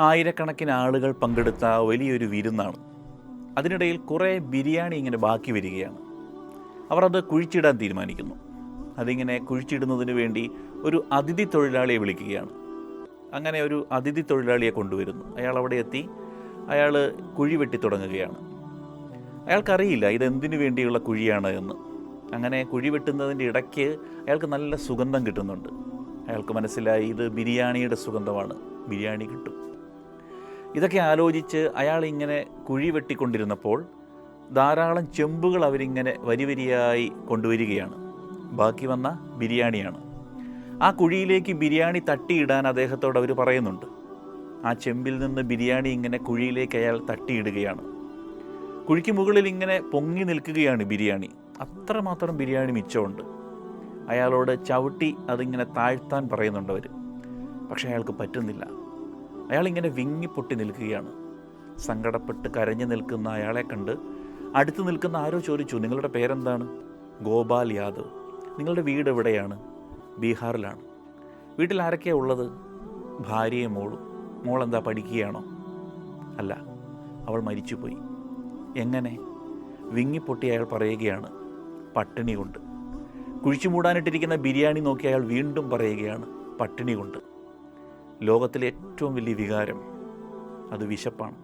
ആയിരക്കണക്കിന് ആളുകൾ പങ്കെടുത്ത വലിയൊരു വിരുന്നാണ്. അതിനിടയിൽ കുറേ ബിരിയാണി ഇങ്ങനെ ബാക്കി വരികയാണ്. അവർ അത് കുഴിച്ചിടാൻ തീരുമാനിക്കുന്നു. അതിങ്ങനെ കുഴിച്ചിടുന്നതിന് വേണ്ടി ഒരു അതിഥി തൊഴിലാളിയെ വിളിക്കുകയാണ്. അങ്ങനെ ഒരു അതിഥി തൊഴിലാളിയെ കൊണ്ടുവരുന്നു. അയാൾ അവിടെ എത്തി അയാൾ കുഴി വെട്ടി തുടങ്ങുകയാണ്. അയാൾക്കറിയില്ല ഇതെന്തിനു വേണ്ടിയുള്ള കുഴിയാണ് എന്ന്. അങ്ങനെ കുഴി വെട്ടുന്നതിൻ്റെ ഇടയ്ക്ക് അയാൾക്ക് നല്ല സുഗന്ധം കിട്ടുന്നുണ്ട്. അയാൾക്ക് മനസ്സിലായി ഇത് ബിരിയാണിയുടെ സുഗന്ധമാണ്, ബിരിയാണി കിട്ടും. ഇതൊക്കെ ആലോചിച്ച് അയാൾ ഇങ്ങനെ കുഴി വെട്ടിക്കൊണ്ടിരുന്നപ്പോൾ ധാരാളം ചെമ്പുകൾ അവരിങ്ങനെ വരിവരിയായി കൊണ്ടുവരികയാണ്. ബാക്കി വന്ന ബിരിയാണിയാണ്. ആ കുഴിയിലേക്ക് ബിരിയാണി തട്ടിയിടാൻ അദ്ദേഹത്തോട് അവർ പറയുന്നുണ്ട്. ആ ചെമ്പിൽ നിന്ന് ബിരിയാണി ഇങ്ങനെ കുഴിയിലേക്ക് അയാൾ തട്ടിയിടുകയാണ്. കുഴിക്ക് മുകളിൽ ഇങ്ങനെ പൊങ്ങി നിൽക്കുകയാണ് ബിരിയാണി. അത്രമാത്രം ബിരിയാണി മിച്ചമുണ്ട്. അയാളോട് ചവിട്ടി അതിങ്ങനെ താഴ്ത്താൻ പറയുന്നുണ്ട് അവർ. പക്ഷേ അയാൾക്ക് പറ്റുന്നില്ല. അയാളിങ്ങനെ വിങ്ങിപ്പൊട്ടി നിൽക്കുകയാണ്. സങ്കടപ്പെട്ട് കരഞ്ഞു നിൽക്കുന്ന അയാളെ കണ്ട് അടുത്ത് നിൽക്കുന്ന ആരോ ചോദിച്ചു, നിങ്ങളുടെ പേരെന്താണ്? ഗോപാൽ യാദവ്. നിങ്ങളുടെ വീട് എവിടെയാണ്? ബീഹാറിലാണ്. വീട്ടിൽ ആരൊക്കെയാണ് ഉള്ളത്? ഭാര്യയും മോളും. മോളെന്താ പഠിക്കുകയാണോ? അല്ല, അവൾ മരിച്ചുപോയി. എങ്ങനെ? വിങ്ങിപ്പൊട്ടി അയാൾ പറയുകയാണ്, പട്ടിണി കൊണ്ട്. കുഴിച്ചു മൂടാനിട്ടിരിക്കുന്ന ബിരിയാണി നോക്കി അയാൾ വീണ്ടും പറയുകയാണ്, പട്ടിണി കൊണ്ട്. ലോകത്തിലെ ഏറ്റവും വലിയ വികാരം അത് വിശപ്പാണ്.